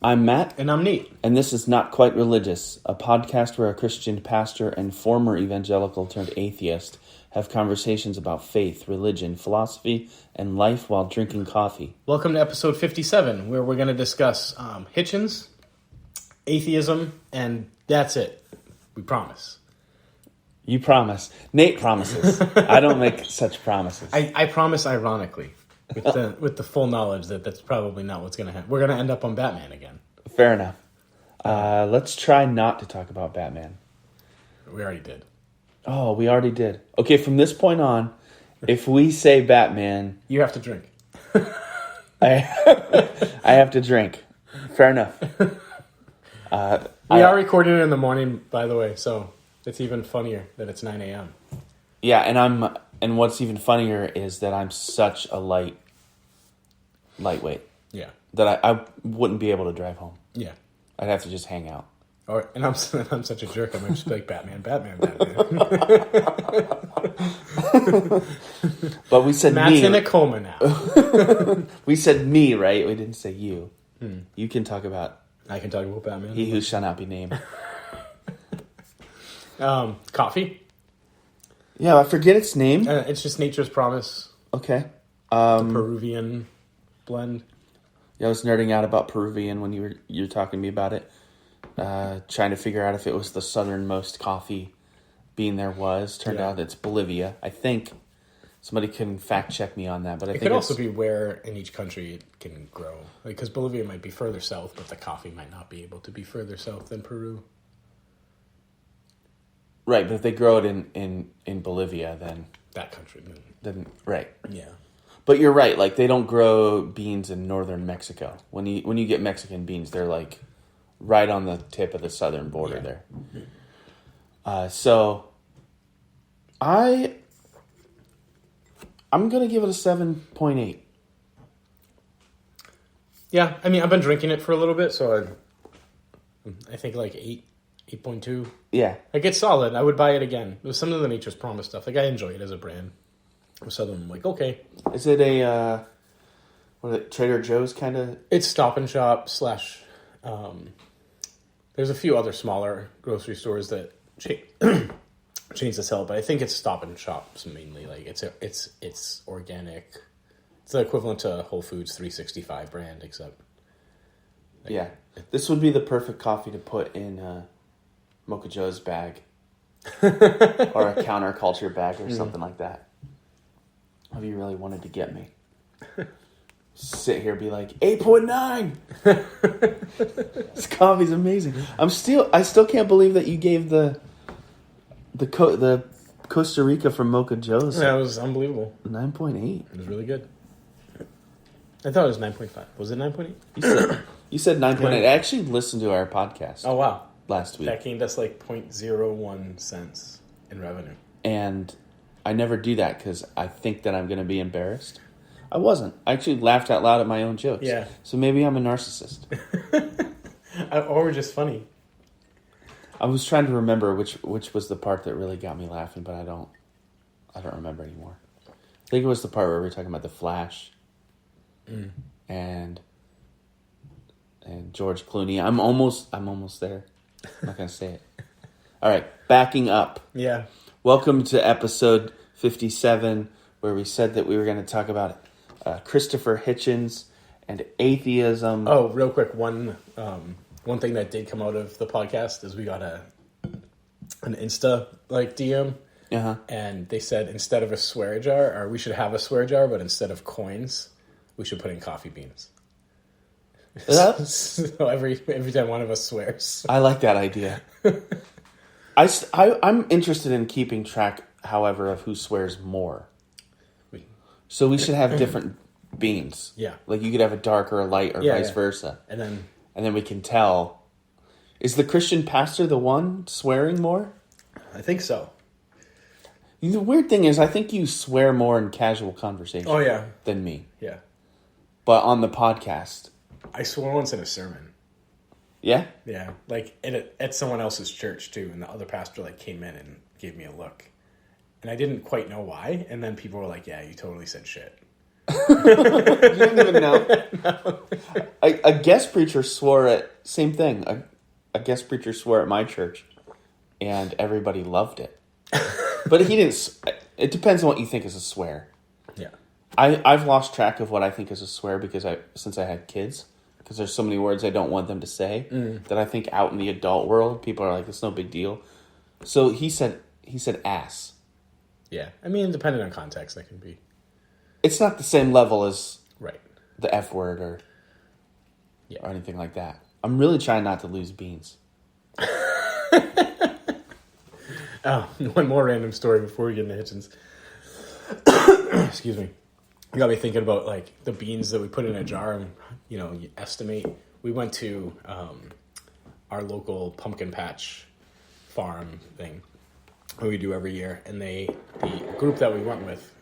I'm Matt. And I'm Nate. And this is Not Quite Religious, a podcast where a Christian pastor and former evangelical turned atheist have conversations about faith, religion, philosophy, and life while drinking coffee. Welcome to episode 57, where we're going to discuss Hitchens, atheism, and that's it. We promise. You promise. Nate promises. I don't make such promises. I promise ironically, with the full knowledge that that's probably not what's going to happen. We're going to end up on Batman again. Fair enough. Let's try not to talk about Batman. We already did. Oh, we already did. Okay, from this point on, if we say Batman... You have to drink. I have to drink. Fair enough. We are recording it in the morning, by the way, so it's even funnier that it's 9 a.m. Yeah, and what's even funnier is that I'm such a lightweight. Yeah. That I wouldn't be able to drive home. Yeah. I'd have to just hang out. And I'm such a jerk. I'm just like Batman. But we said Matt's me. in a coma now. We said me, right? We didn't say you. You can talk about. I can talk about Batman. He who shall not be named. Coffee. Yeah, I forget its name. It's just Nature's Promise. Okay. The Peruvian blend. Yeah, I was nerding out about Peruvian when you were talking to me about it. Trying to figure out if it was the southernmost coffee bean there was. Turned out it's Bolivia. I think somebody can fact check me on that, but I think it could also be where in each country it can grow. Because Bolivia might be further south, but the coffee might not be able to be further south than Peru. Right, but if they grow it in Bolivia, then that country, then right. Yeah. But you're right. Like they don't grow beans in northern Mexico. When you get Mexican beans, they're like right on the tip of the southern border there. So I'm gonna give it a 7.8. Yeah, I mean I've been drinking it for a little bit, so I think like 8.2. Yeah, like it's solid. I would buy it again. It was some of the Nature's Promise stuff. Like I enjoy it as a brand. So I'm like, okay. Is it a Trader Joe's kind of? It's Stop and Shop / there's a few other smaller grocery stores that chains that sell it, but I think it's Stop and Shops mainly. Like it's organic. It's the equivalent to Whole Foods 365 brand, except. Yeah, this would be the perfect coffee to put in Mocha Joe's bag, or a counterculture bag, or something like that. Have you really wanted to get me? Sit here, be like 8.9. This coffee's amazing. I still can't believe that you gave the Costa Rica from Mocha Joe's. That was unbelievable. 9.8. It was really good. I thought it was 9.5. Was it 9.8? You said 9.8. I actually listened to our podcast. Oh wow! Last week that gained us like 0.01 cents in revenue. And I never do that because I think that I'm going to be embarrassed. I wasn't. I actually laughed out loud at my own jokes. Yeah. So maybe I'm a narcissist. Or we're just funny. I was trying to remember which was the part that really got me laughing, but I don't remember anymore. I think it was the part where we were talking about the Flash and George Clooney. I'm almost there. I'm not going to say it. All right, backing up. Yeah. Welcome to episode 57, where we said that we were going to talk about Christopher Hitchens and atheism. Oh, real quick, one thing that did come out of the podcast is we got an Insta DM, and they said instead of a swear jar, or we should have a swear jar, but instead of coins, we should put in coffee beans. So every time one of us swears, I like that idea. I'm interested in keeping track, however, of who swears more. So we should have different beans. Yeah. Like you could have a dark or a light or vice versa. And then we can tell. Is the Christian pastor the one swearing more? I think so. The weird thing is I think you swear more in casual conversation than me. Yeah. But on the podcast. I swore once in a sermon. Yeah? Yeah. Like at someone else's church too, and the other pastor came in and gave me a look. And I didn't quite know why, and then people were like, yeah, you totally said shit. You didn't even know? No. A guest preacher swore at, same thing, a guest preacher swore at my church, and everybody loved it. But he didn't, it depends on what you think is a swear. Yeah. I've lost track of what I think is a swear since I had kids, because there's so many words I don't want them to say that I think out in the adult world, people are like, it's no big deal. So he said ass. Yeah. I mean, depending on context, that can be. It's not the same level as right. the F word or anything like that. I'm really trying not to lose beans. Oh, one more random story before we get into Hitchens. Excuse me. You got me thinking about like the beans that we put in a jar and, you estimate. We went to our local pumpkin patch farm thing that we do every year. And the group that we went with,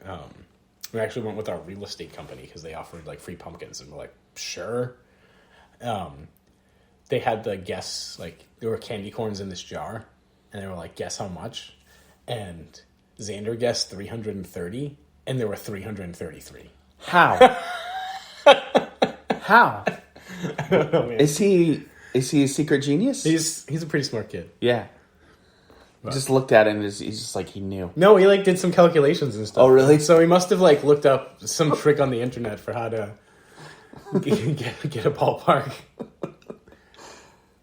we actually went with our real estate company because they offered like free pumpkins, and we're like, sure. They had the guess, like there were candy corns in this jar, and they were like, guess how much? And Xander guessed 330, and there were 333. How? How? I don't know, man. Is he a secret genius? He's a pretty smart kid. Yeah. Just looked at it and he's just like, he knew. No, he like did some calculations and stuff. Oh, really? So he must have like looked up some trick on the internet for how to get a ballpark.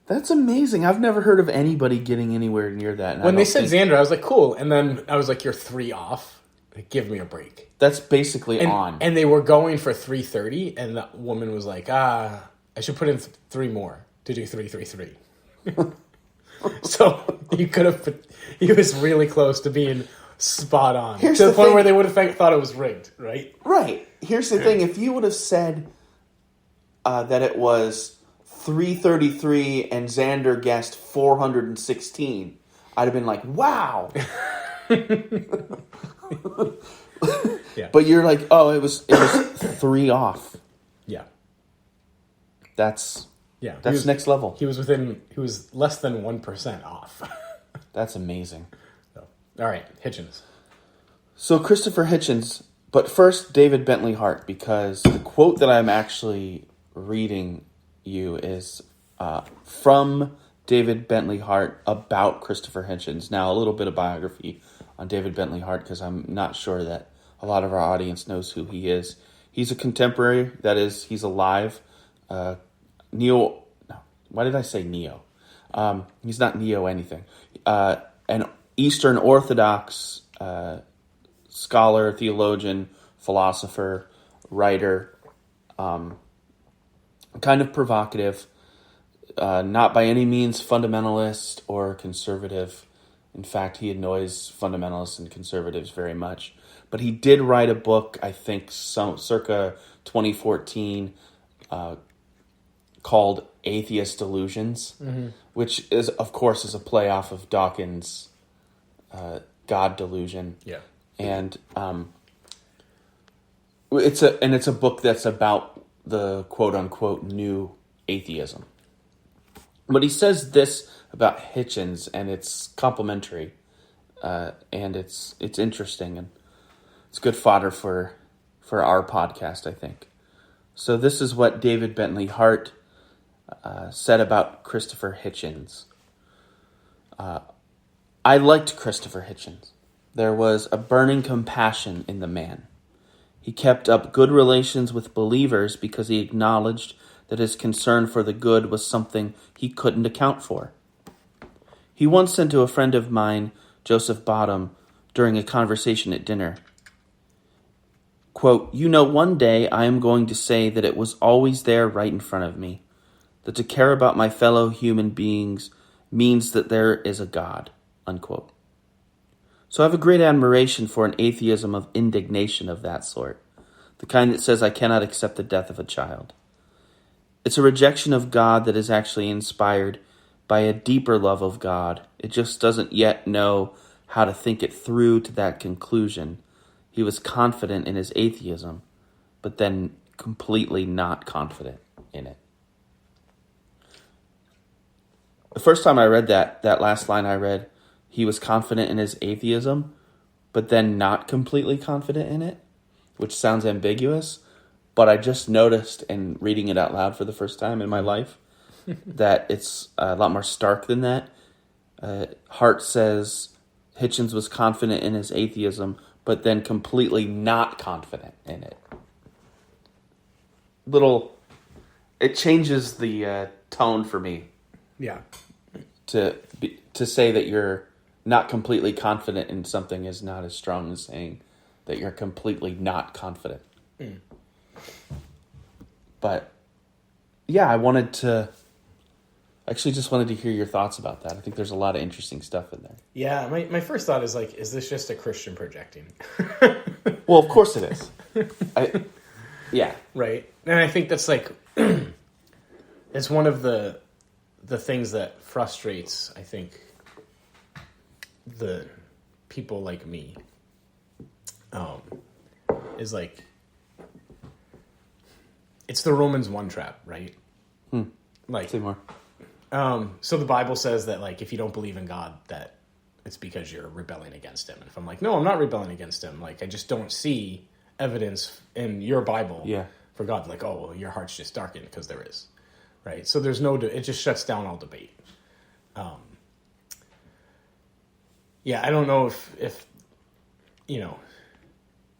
That's amazing. I've never heard of anybody getting anywhere near that. When they said Xander, I was like, cool. And then I was like, you're 3 off. Like, give me a break. That's basically on. And they were going for 330, and the woman was like, I should put in 3 more to do 333. So he could have. He was really close to being spot on. Here's to the point thing. where they would have thought it was rigged, right? Right. Here's the thing. If you would have said that it was 333 and Xander guessed 416, I'd have been like, wow. Yeah. But you're like, oh, it was 3 off. Yeah. That's Yeah. next level. He was less than 1% off. That's amazing. So, all right, Hitchens. So Christopher Hitchens, but first David Bentley Hart, because the quote that I'm actually reading you is from David Bentley Hart about Christopher Hitchens. Now, a little bit of biography on David Bentley Hart, because I'm not sure that a lot of our audience knows who he is. He's a contemporary, that is, he's alive. Why did I say neo? He's not neo anything. An Eastern Orthodox scholar, theologian, philosopher, writer, kind of provocative, not by any means fundamentalist or conservative. In fact, he annoys fundamentalists and conservatives very much. But he did write a book, I think, circa 2014, called Atheist Delusions, which is, of course, is a play off of Dawkins' God Delusion. Yeah. And it's a book that's about the quote unquote new atheism. But he says this about Hitchens, and it's complimentary, and it's interesting, and it's good fodder for our podcast, I think. So this is what David Bentley Hart said about Christopher Hitchens. I liked Christopher Hitchens. There was a burning compassion in the man. He kept up good relations with believers because he acknowledged that his concern for the good was something he couldn't account for. He once said to a friend of mine, Joseph Bottom, during a conversation at dinner, quote, one day I am going to say that it was always there right in front of me, that to care about my fellow human beings means that there is a God, unquote. So I have a great admiration for an atheism of indignation of that sort, the kind that says I cannot accept the death of a child. It's a rejection of God that is actually inspired by a deeper love of God. It just doesn't yet know how to think it through to that conclusion. He was confident in his atheism, but then completely not confident in it. The first time I read that last line I read, he was confident in his atheism, but then not completely confident in it. which sounds ambiguous, but I just noticed in reading it out loud for the first time in my life that it's a lot more stark than that. Hart says Hitchens was confident in his atheism, but then completely not confident in it. It changes the tone for me. Yeah. To say that you're not completely confident in something is not as strong as saying that you're completely not confident. Mm. But yeah, I just wanted to hear your thoughts about that. I think there's a lot of interesting stuff in there. Yeah, my first thought is like, is this just a Christian projecting? Well, of course it is. Yeah. Right. And I think that's like, it's one of the things that frustrates, I think, the people like me, is like, it's the Romans 1 trap, right? Like, say more. So the Bible says that, like, if you don't believe in God, that it's because you're rebelling against him. And if I'm like, no, I'm not rebelling against him. Like, I just don't see evidence in your Bible for God. Like, oh, well, your heart's just darkened, because there is. Right? So there's it just shuts down all debate. I don't know if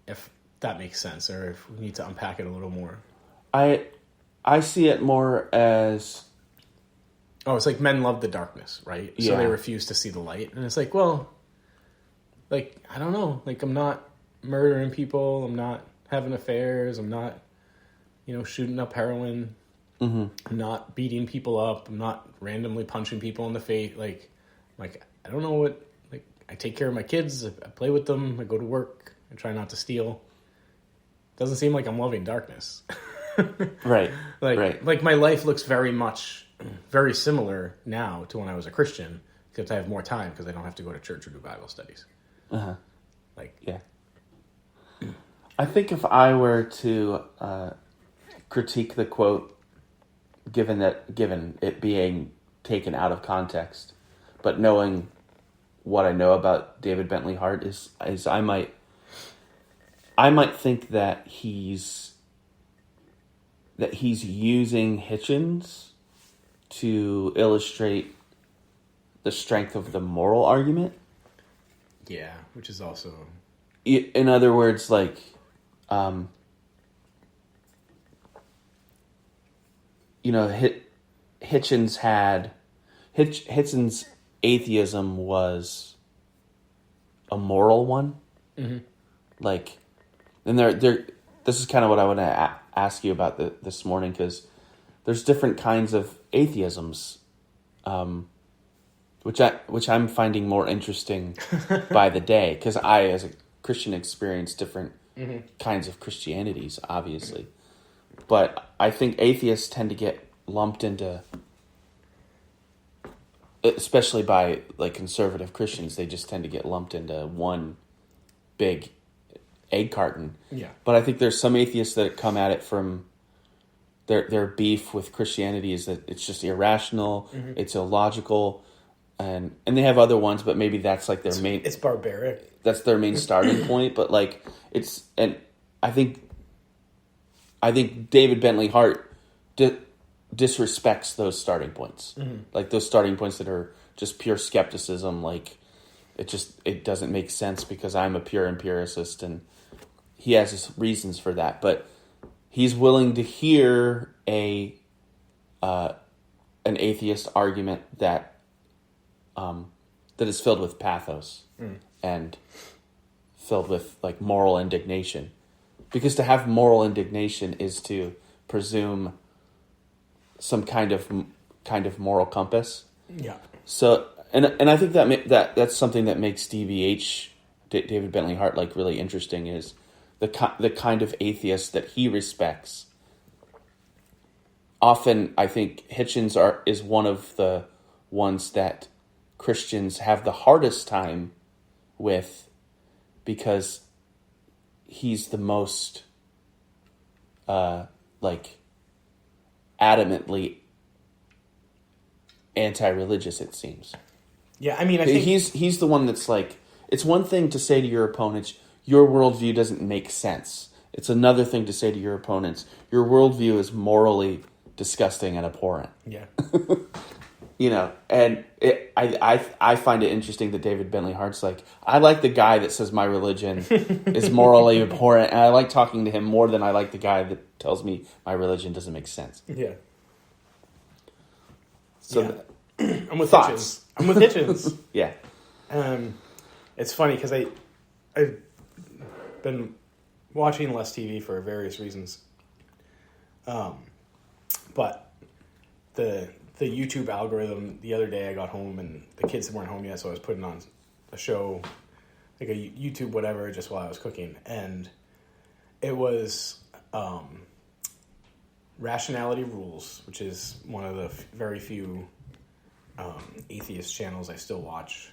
if that makes sense, or if we need to unpack it a little more. I see it more as... Oh, it's like men love the darkness, right? So they refuse to see the light. And it's like, well, like, I don't know. Like, I'm not murdering people. I'm not having affairs. I'm not, shooting up heroin. Mm-hmm. I'm not beating people up. I'm not randomly punching people in the face. Like, I don't know what, like, I take care of my kids. I play with them. I go to work. I try not to steal. Doesn't seem like I'm loving darkness. Right. Like my life looks very similar now to when I was a Christian, because I have more time because I don't have to go to church or do Bible studies. Uh-huh. I think if I were to critique the quote, given it being taken out of context, but knowing what I know about David Bentley Hart is I might think that he's using Hitchens to illustrate the strength of the moral argument. Yeah, which is also... In other words, like... Hitchens' atheism was a moral one. Mm-hmm. Like, and this is kind of what I want to ask you about this morning, because there's different kinds of atheisms, which I'm finding more interesting by the day, because I, as a Christian, experience different kinds of Christianities, obviously. But I think atheists tend to get lumped into, especially by like conservative Christians, they just tend to get lumped into one big egg carton. Yeah. But I think there's some atheists that come at it from their beef with Christianity is that it's just irrational, it's illogical, and they have other ones, but maybe that's like their main... It's barbaric. That's their main starting point, but like it's... And I think David Bentley Hart disrespects those starting points. Mm-hmm. Like those starting points that are just pure skepticism, like it doesn't make sense because I'm a pure empiricist, and he has his reasons for that, but he's willing to hear an atheist argument that is filled with pathos and filled with like moral indignation, because to have moral indignation is to presume some kind of moral compass. Yeah. So and I think that's something that makes David Bentley Hart, like really interesting, is the kind of atheist that he respects. Often, I think Hitchens is one of the ones that Christians have the hardest time with, because he's the most adamantly anti-religious, it seems. Yeah, I mean, I think he's the one that's like, it's one thing to say to your opponents, your worldview doesn't make sense. It's another thing to say to your opponents, your worldview is morally disgusting and abhorrent. Yeah. And I find it interesting that David Bentley Hart's like, I like the guy that says my religion is morally abhorrent, and I like talking to him more than I like the guy that tells me my religion doesn't make sense. Yeah. So I'm with thoughts. Hitchens. I'm with Hitchens. Yeah. It's funny because I've been watching less TV for various reasons. But the YouTube algorithm, the other day I got home and the kids weren't home yet, so I was putting on a show, like a YouTube whatever, just while I was cooking. And it was Rationality Rules, which is one of the very few atheist channels I still watch.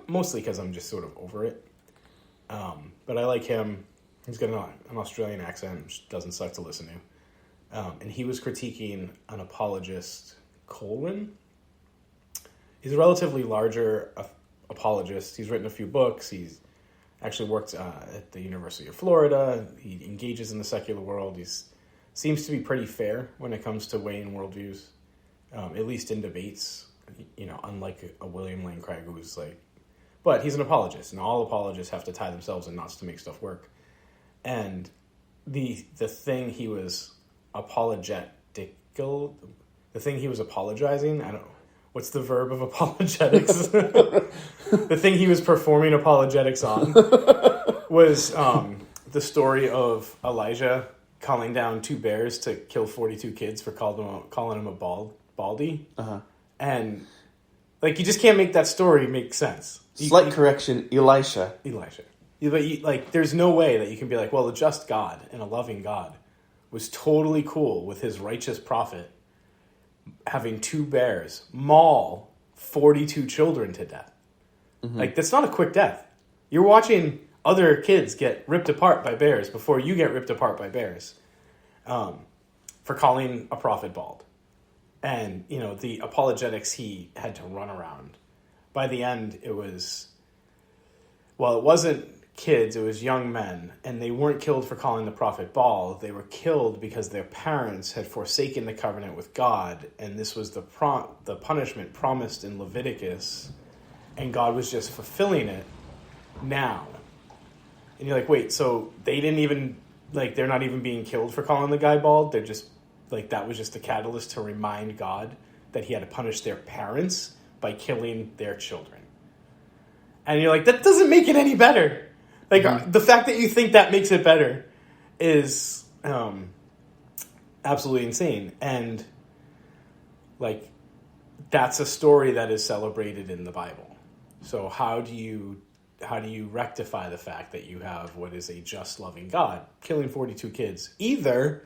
Mostly because I'm just sort of over it. But I like him. He's got an Australian accent, which doesn't suck to listen to. And he was critiquing an apologist, Colwyn. He's a relatively larger apologist. He's written a few books. He's actually worked at the University of Florida. He engages in the secular world. He seems to be pretty fair when it comes to weighing worldviews, at least in debates. Unlike a William Lane Craig, who's like, but he's an apologist, and all apologists have to tie themselves in knots to make stuff work. And the thing he was apologetical, the thing he was apologizing, I don't know, what's the verb of apologetics? The thing he was performing apologetics on was the story of Elijah calling down 2 bears to kill 42 kids for calling him a baldy. Uh-huh. And, like, you just can't make that story make sense. Slight correction, Elisha. But, there's no way that you can be like, well, a just God and a loving God was totally cool with his righteous prophet having 2 bears maul 42 children to death. Mm-hmm. Like, that's not a quick death. You're watching other kids get ripped apart by bears before you get ripped apart by bears for calling a prophet bald. And, the apologetics he had to run around. By the end, it wasn't kids, it was young men. And they weren't killed for calling the prophet bald. They were killed because their parents had forsaken the covenant with God. And this was the punishment promised in Leviticus. And God was just fulfilling it now. And you're like, wait, so they didn't even, they're not even being killed for calling the guy bald? They're just... that was just a catalyst to remind God that he had to punish their parents by killing their children. And you're like, that doesn't make it any better. The fact that you think that makes it better is absolutely insane. And, that's a story that is celebrated in the Bible. So how do you rectify the fact that you have what is a just, loving God killing 42 kids? Either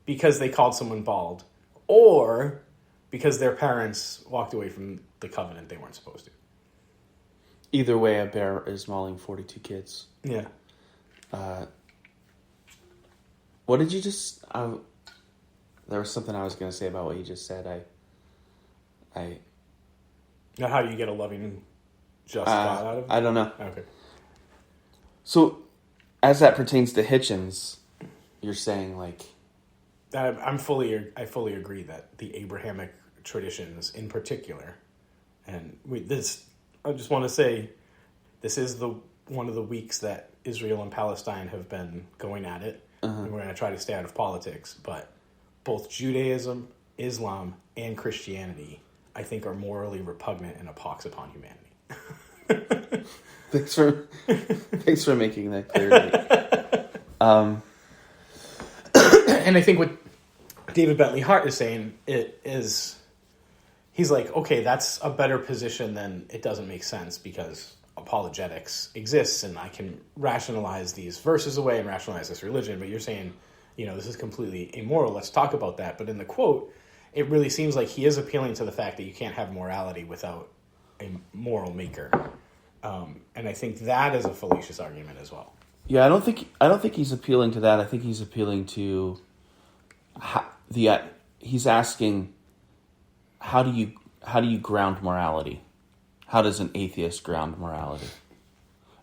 because they called someone bald, or because their parents walked away from the covenant they weren't supposed to. Either way, a bear is mauling 42 kids. Yeah. What did you just... there was something I was going to say about what you just said. Now, how do you get a loving, just God out of it? I don't know. Okay. So, as that pertains to Hitchens, you're saying, I fully agree that the Abrahamic traditions in particular, and I just want to say, this is one of the weeks that Israel and Palestine have been going at it, and we're going to try to stay out of politics, but both Judaism, Islam, and Christianity, I think, are morally repugnant and a pox upon humanity. Thanks for making that clear to me. And I think what David Bentley Hart is saying he's like, okay, that's a better position than it doesn't make sense because apologetics exists and I can rationalize these verses away and rationalize this religion. But you're saying, this is completely immoral. Let's talk about that. But in the quote, it really seems like he is appealing to the fact that you can't have morality without a moral maker. And I think that is a fallacious argument as well. Yeah, I don't think he's appealing to that. I think he's appealing to he's asking, how do you ground morality? How does an atheist ground morality?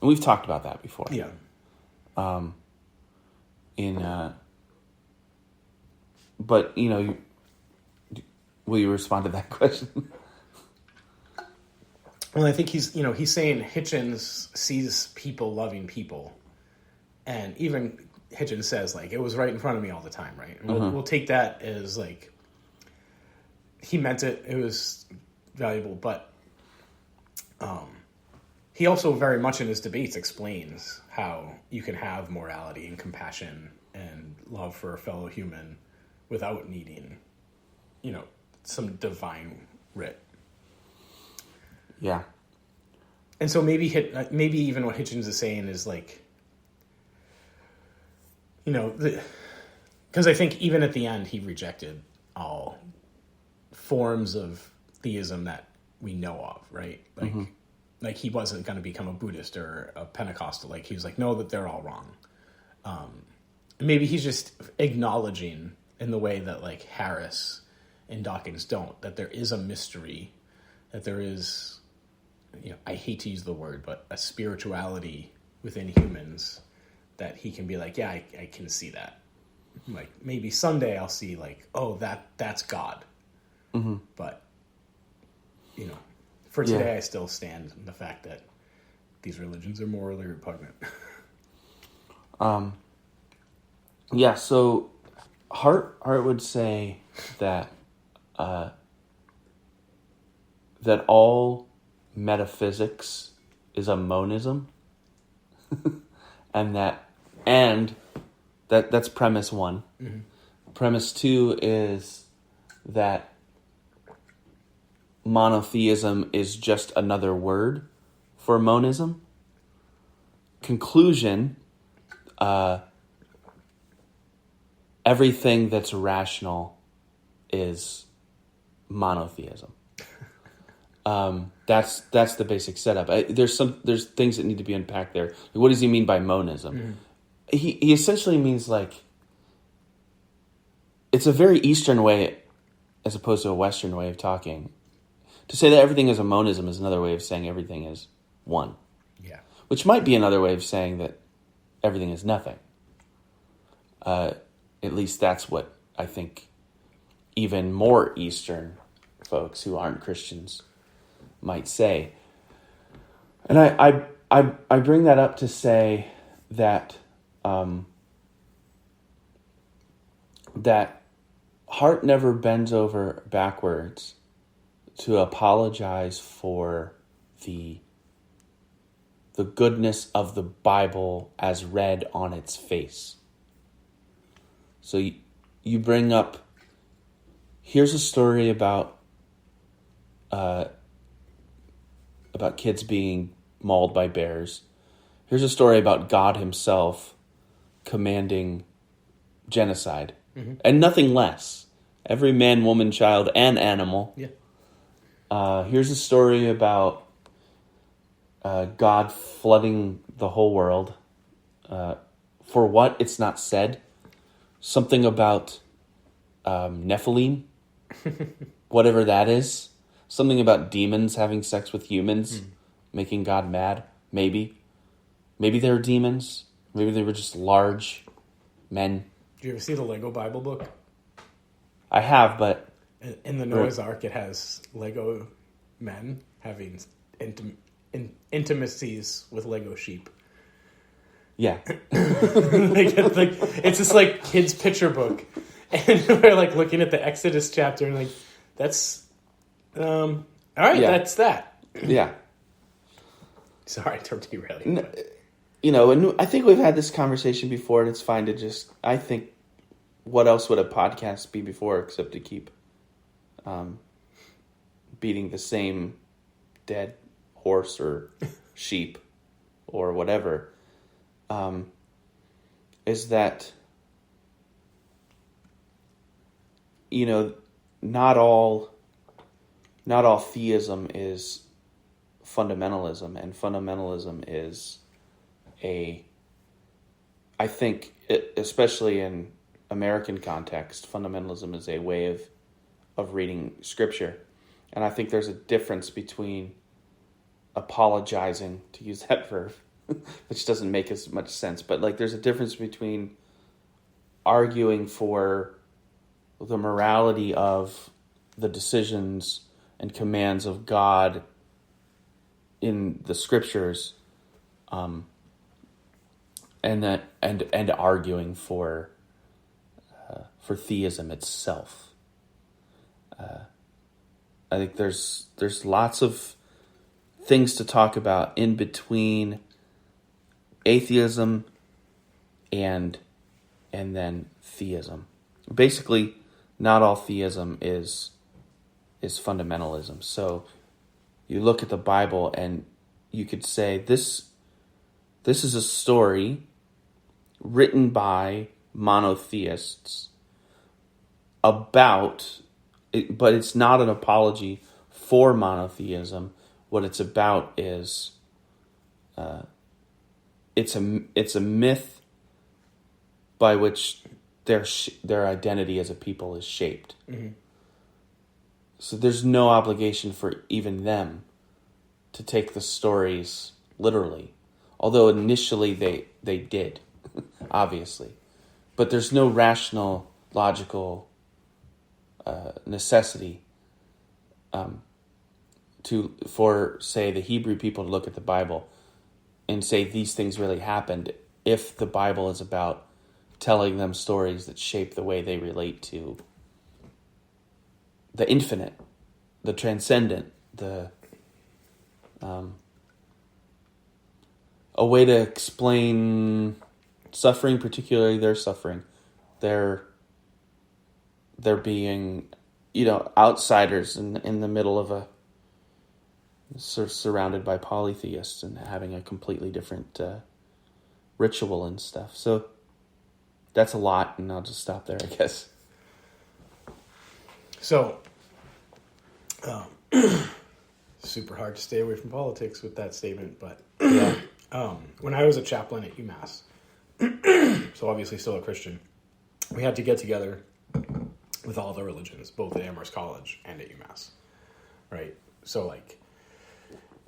And we've talked about that before. Yeah. but will you respond to that question? Well, I think he's saying Hitchens sees people loving people, and even Hitchens says, like, it was right in front of me all the time, right? And we'll take that as, like, he meant it. It was valuable, but he also very much in his debates explains how you can have morality and compassion and love for a fellow human without needing, some divine writ. Yeah. And so maybe even what Hitchens is saying is, like, because I think even at the end he rejected all forms of theism that we know of, right? Like, like he wasn't going to become a Buddhist or a Pentecostal. Like, he was like, no, that they're all wrong. Maybe he's just acknowledging in the way that, like, Harris and Dawkins don't, that there is a mystery, that there is, I hate to use the word, but a spirituality within humans that he can be like, yeah, I can see that. Like, maybe someday I'll see, like, oh, that's God. But, for today, I still stand in the fact that these religions are morally repugnant. Yeah, so Hart would say that that all metaphysics is a monism, and that's premise one. Premise two is that monotheism is just another word for monism. Conclusion, everything that's rational is monotheism. That's the basic setup. There's things that need to be unpacked there. What does he mean by monism? He essentially means, like, it's a very Eastern way as opposed to a Western way of talking. To say that everything is a monism is another way of saying everything is one. Yeah. Which might be another way of saying that everything is nothing. At least that's what I think even more Eastern folks who aren't Christians might say. And I bring that up to say that that Hart never bends over backwards to apologize for the goodness of the Bible as read on its face. So you bring up, here's a story about kids being mauled by bears. Here's a story about God himself commanding genocide. And nothing less. Every man, woman, child, and animal. Yeah. Here's a story about God flooding the whole world. For what? It's not said. Something about Nephilim. Whatever that is. Something about demons having sex with humans. Making God mad. Maybe. Maybe they were demons. Maybe they were just large men. Did you ever see the Lego Bible book? I have, but... In the Noah's Ark, it has Lego men having intimacies with Lego sheep. Yeah. It's just like kids' picture book. And we're like looking at the Exodus chapter and like, that's... all right, that's that. Yeah. Sorry to derail you. And I think we've had this conversation before, and it's fine to just... I think, what else would a podcast be before except to keep beating the same dead horse or sheep or whatever? Is that, not all theism is fundamentalism, and fundamentalism is I think, especially in American context, fundamentalism is a way of reading Scripture. And I think there's a difference between apologizing, to use that verb, which doesn't make as much sense, but like there's a difference between arguing for the morality of the decisions and commands of God in the scriptures, and arguing for theism itself. I think there's lots of things to talk about in between atheism and then theism. Basically, not all theism is fundamentalism. So you look at the Bible and you could say this is a story written by monotheists about it, but it's not an apology for monotheism. What it's about is it's a myth by which their identity as a people is shaped. Mm-hmm. So there's no obligation for even them to take the stories literally, although initially they did, obviously. But there's no rational, logical necessity for, say, the Hebrew people to look at the Bible and say these things really happened if the Bible is about telling them stories that shape the way they relate to the infinite, the transcendent, a way to explain suffering, particularly their suffering, their being, outsiders in the middle of a sort of surrounded by polytheists and having a completely different ritual and stuff. So that's a lot, and I'll just stop there, I guess. So, super hard to stay away from politics with that statement, but yeah. When I was a chaplain at UMass, so obviously still a Christian, we had to get together with all the religions, both at Amherst College and at UMass, right? So,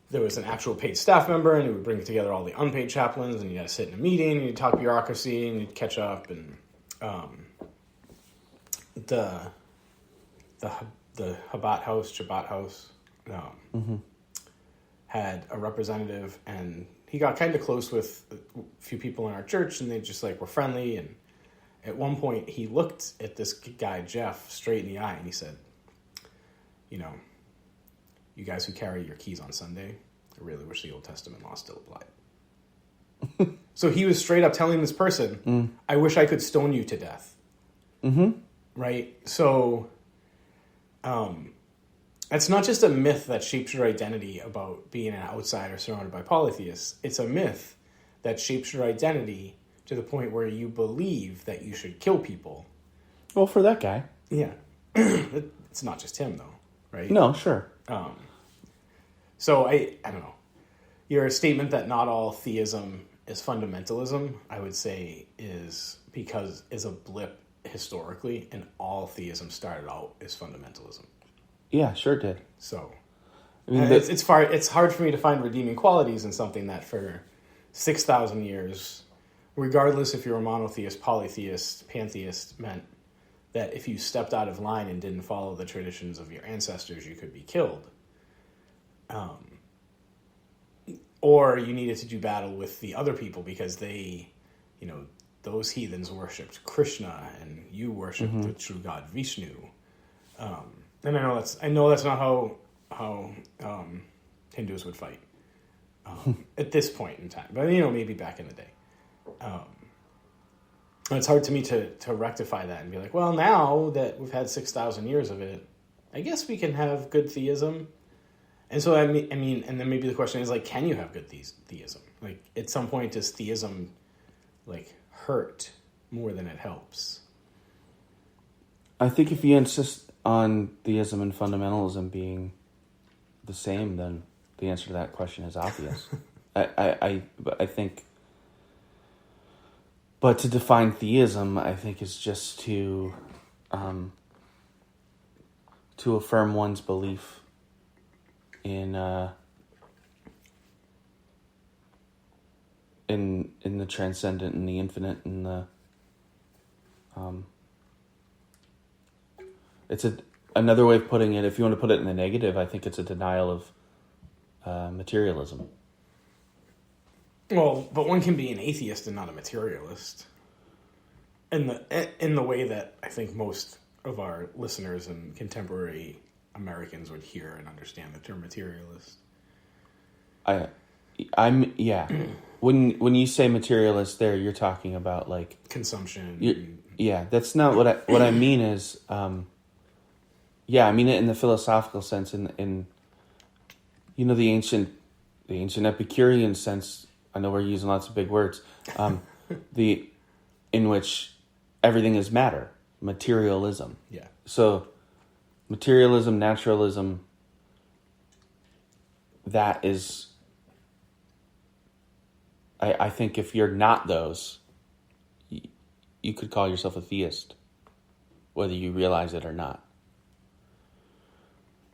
there was an actual paid staff member, and he would bring together all the unpaid chaplains, and you had to sit in a meeting, and you'd talk bureaucracy, and you'd catch up, and the Shabbat House, had a representative, and he got kind of close with a few people in our church, and they just were friendly. And at one point, he looked at this guy Jeff straight in the eye, and he said, "You guys who carry your keys on Sunday, I really wish the Old Testament law still applied." So he was straight up telling this person, "I wish I could stone you to death." Mm-hmm. Right? So, it's not just a myth that shapes your identity about being an outsider surrounded by polytheists. It's a myth that shapes your identity to the point where you believe that you should kill people. Well, for that guy. Yeah. It's not just him, though, right? No, sure. So, I don't know. Your statement that not all theism is fundamentalism, I would say, is a blip historically, and all theism started out as fundamentalism. Yeah, sure did. So, it's hard for me to find redeeming qualities in something that for 6,000 years, regardless if you're a monotheist, polytheist, pantheist, meant that if you stepped out of line and didn't follow the traditions of your ancestors, you could be killed. Or you needed to do battle with the other people because they, those heathens worshipped Krishna and you worshipped the true god Vishnu. And I know that's not how Hindus would fight at this point in time, but maybe back in the day. It's hard to me to rectify that and be like, well, now that we've had 6,000 years of it, I guess we can have good theism. And so I mean, and then maybe the question is can you have good theism? At some point, does theism hurt more than it helps? I think if you insist on theism and fundamentalism being the same, then the answer to that question is obvious. I think, but to define theism, I think is just to affirm one's belief in the transcendent and the infinite and It's another way of putting it. If you want to put it in the negative, I think it's a denial of materialism. Well, but one can be an atheist and not a materialist. In the way that I think most of our listeners and contemporary Americans would hear and understand the term materialist. I'm yeah. When you say materialist, there you're talking about like consumption. Yeah, that's not what I mean. Is yeah, I mean it in the philosophical sense, in the ancient Epicurean sense. I know we're using lots of big words. In which everything is matter, materialism. Yeah. So, materialism, naturalism. That is. I think if you're not those, you could call yourself a theist, whether you realize it or not.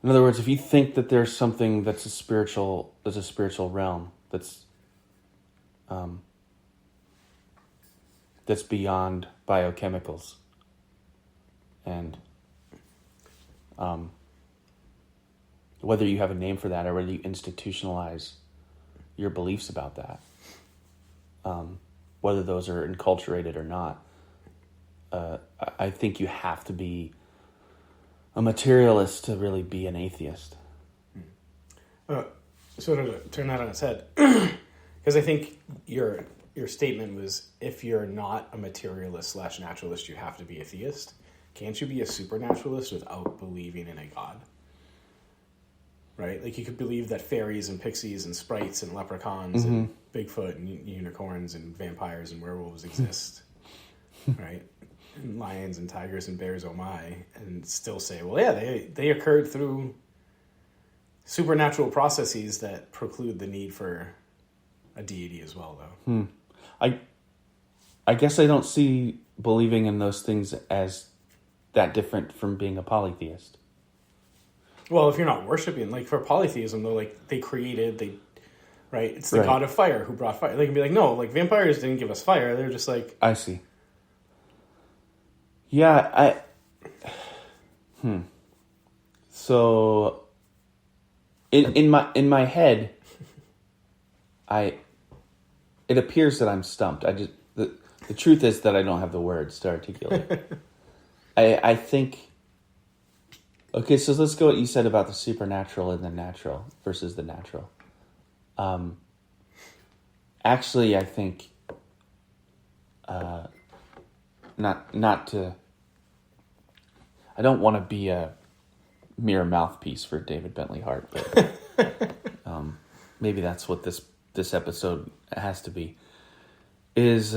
In other words, if you think that there's something that's a spiritual realm that's beyond biochemicals, and whether you have a name for that or whether you institutionalize your beliefs about that, whether those are enculturated or not, I think you have to be a materialist to really be an atheist. So to turn that on its head, because I think your statement was, if you're not a materialist / naturalist, you have to be a theist. Can't you be a supernaturalist without believing in a god? Right? Like, you could believe that fairies and pixies and sprites and leprechauns and Bigfoot and unicorns and vampires and werewolves exist. Right? And lions and tigers and bears, oh my, and still say, well, yeah, they occurred through supernatural processes that preclude the need for a deity as well, though. I guess I don't see believing in those things as that different from being a polytheist. Well, if you're not worshiping, like for polytheism, though, like right? It's the god of fire who brought fire. They can be like, no, like vampires didn't give us fire. They're just like... I see. Yeah, So, in my head, it appears that I'm stumped. The truth is that I don't have the words to articulate. I think. Okay, so let's go what you said about the supernatural and the natural versus the natural. Actually, I think. Not to. I don't want to be a mere mouthpiece for David Bentley Hart, but maybe that's what this episode has to be. Is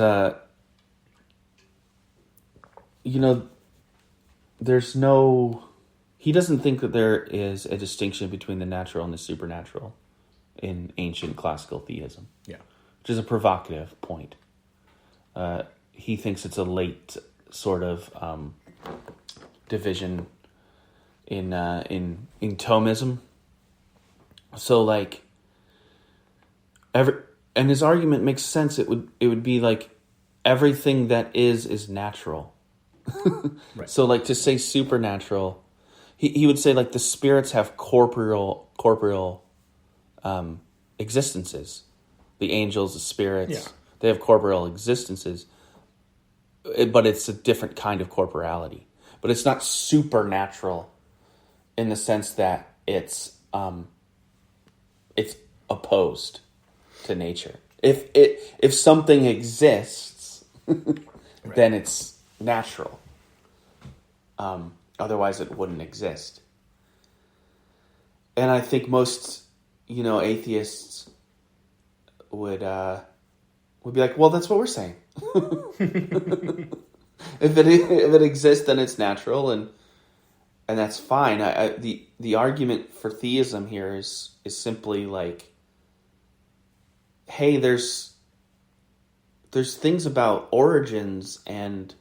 there's no. He doesn't think that there is a distinction between the natural and the supernatural in ancient classical theism. Yeah, which is a provocative point. He thinks it's a late sort of division in Thomism. So like and his argument makes sense. It would be like everything that is natural. Right. So like to say supernatural, he would say like the spirits have corporeal existences. The angels, the spirits, they have corporeal existences. But it's a different kind of corporality. But it's not supernatural in the sense that it's opposed to nature. If something exists, then it's natural. Otherwise, it wouldn't exist. And I think most, atheists would be like, well, that's what we're saying. If it exists, then it's natural, and that's fine. The argument for theism here is simply like, hey, there's things about origins and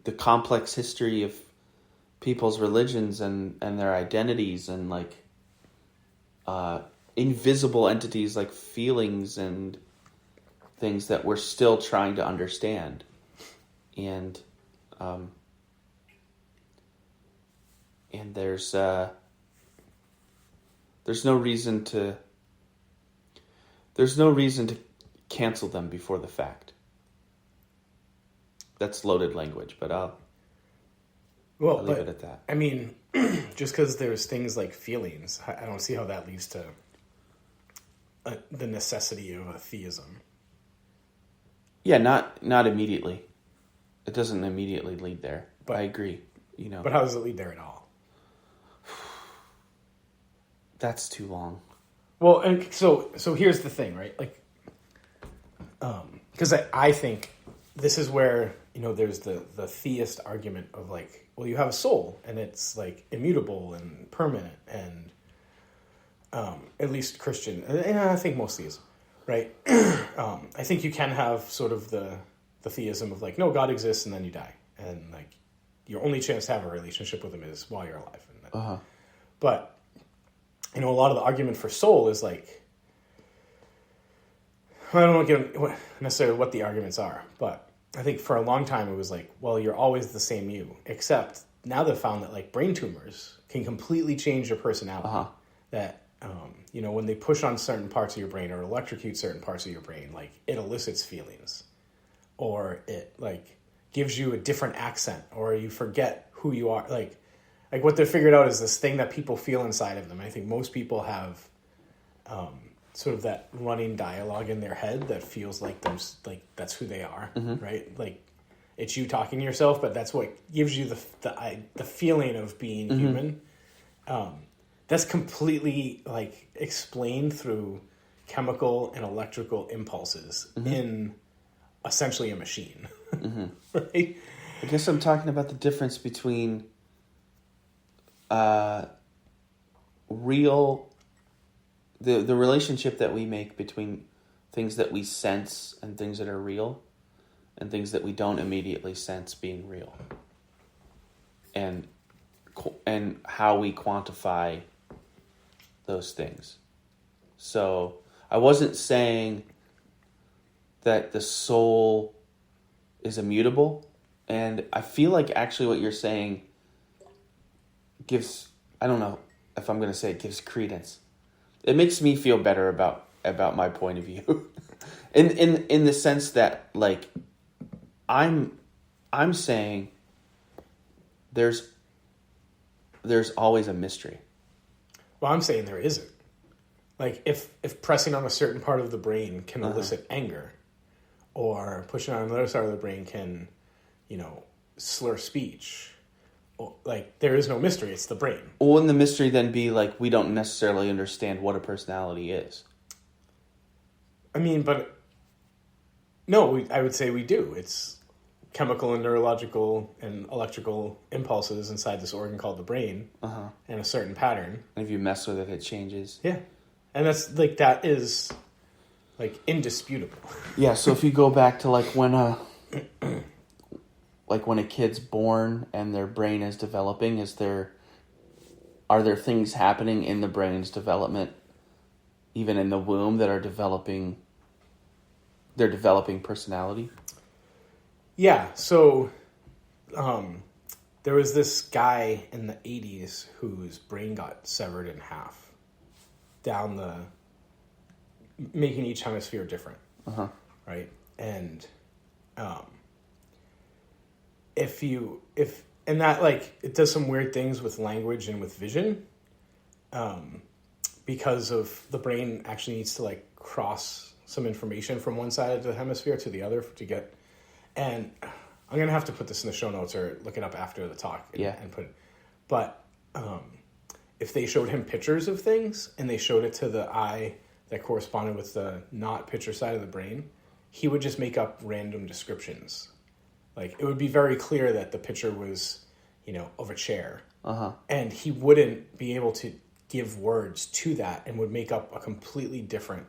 the complex history of people's religions and their identities and like invisible entities like feelings and things that we're still trying to understand. And there's no reason to cancel them before the fact. That's loaded language, but I'll leave it at that. I mean, just because there's things like feelings, I don't see how that leads to the necessity of a theism. Yeah, not immediately. It doesn't immediately lead there. But I agree. But how does it lead there at all? That's too long. Well, and so here's the thing, right? Like, because I think this is where there's the theist argument of like, well, you have a soul and it's like immutable and permanent, and at least Christian, and I think most theists, right? I think you can have sort of the theism of like, no, God exists and then you die, and like your only chance to have a relationship with him is while you're alive. And But a lot of the argument for soul is like, I don't know necessarily what the arguments are, but I think for a long time it was like, well, you're always the same you, except now they've found that like brain tumors can completely change your personality. That, when they push on certain parts of your brain or electrocute certain parts of your brain, like it elicits feelings, or it like gives you a different accent, or you forget who you are. Like what they figured out is this thing that people feel inside of them. I think most people have sort of that running dialogue in their head that feels like that's who they are, right? Like it's you talking to yourself, but that's what gives you the feeling of being human. That's completely like explained through chemical and electrical impulses in essentially a machine, right? I guess I'm talking about the difference between the relationship that we make between things that we sense and things that are real, and things that we don't immediately sense being real, and how we quantify those things. So I wasn't saying that the soul is immutable, and I feel like actually what you're saying gives, I don't know if I'm going to say it gives credence. It makes me feel better about my point of view, in the sense that like I'm saying there's always a mystery. Well, I'm saying there isn't. Like if pressing on a certain part of the brain can elicit anger, or pushing on another side of the brain can, slur speech. Like, there is no mystery. It's the brain. Wouldn't the mystery then be, like, we don't necessarily understand what a personality is? I mean, but... No, I would say we do. It's chemical and neurological and electrical impulses inside this organ called the brain, and a certain pattern. And if you mess with it, it changes. Yeah. And that's, like, that is, like, indisputable. Yeah, so if you go back to, like, when a kid's born and their brain is developing, are there things happening in the brain's development, even in the womb, that are developing personality? Yeah, so there was this guy in the 80s whose brain got severed in half, making each hemisphere different, right? And and that, like, it does some weird things with language and with vision, because of the brain actually needs to like cross some information from one side of the hemisphere to the other to get, and I'm going to have to put this in the show notes or look it up after the talk and put it, but if they showed him pictures of things and they showed it to the eye that corresponded with the not picture side of the brain, he would just make up random descriptions. Like, it would be very clear that the picture was, of a chair. And he wouldn't be able to give words to that and would make up a completely different,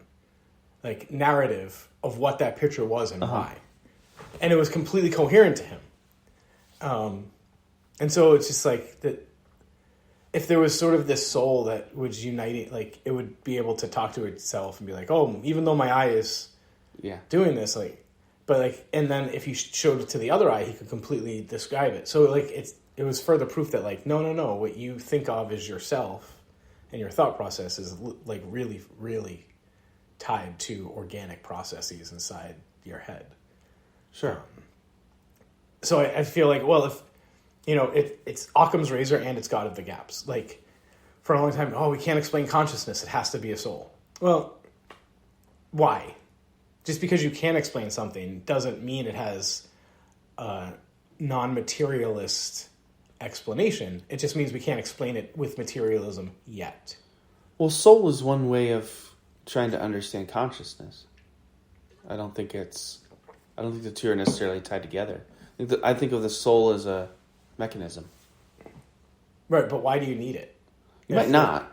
like, narrative of what that picture was and why. And it was completely coherent to him. And so it's just like that. If there was sort of this soul that was uniting, like, it would be able to talk to itself and be like, oh, even though my eye is doing this, like, but like, and then if you showed it to the other eye, he could completely describe it. So like, it was further proof that like, no, what you think of as yourself and your thought process is like really, really tied to organic processes inside your head. Sure. So I feel like, well, if, you know, it's Occam's razor and it's God of the gaps. Like, for a long time, we can't explain consciousness. It has to be a soul. Well, why? Just because you can explain something doesn't mean it has a non-materialist explanation. It just means we can't explain it with materialism yet. Well, soul is one way of trying to understand consciousness. I don't think the two are necessarily tied together. I think of the soul as a mechanism. Right, but why do you need it? You might not.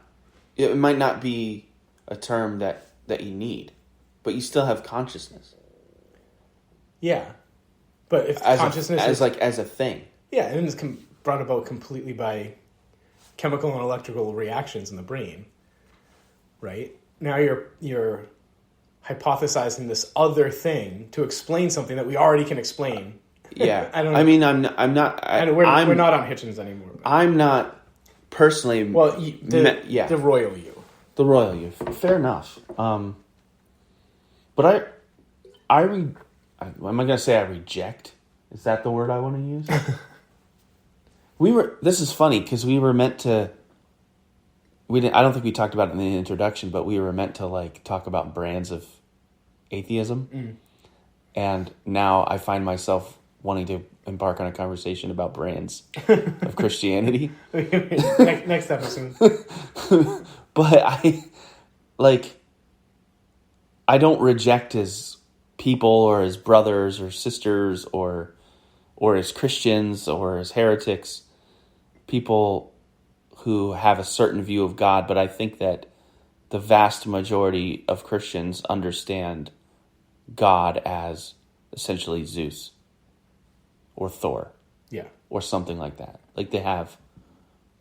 It might not be a term that you need, but you still have consciousness. Yeah, but if consciousness as a thing. Yeah, and it's brought about completely by chemical and electrical reactions in the brain, right? Now you're hypothesizing this other thing to explain something that we already can explain. Yeah, I don't. I mean, I'm not. We're not on Hitchens anymore. I'm not personally. Well, the royal you. The royal you. Fair enough. But am I going to say I reject? Is that the word I want to use? This is funny because we were meant to. I don't think we talked about it in the introduction, but we were meant to like talk about brands of atheism, and now I find myself wanting to embark on a conversation about brands of Christianity. Next episode. But I don't reject his people or his brothers or sisters or as Christians or as heretics, people who have a certain view of God, but I think that the vast majority of Christians understand God as essentially Zeus or Thor. Yeah. Or something like that. Like they have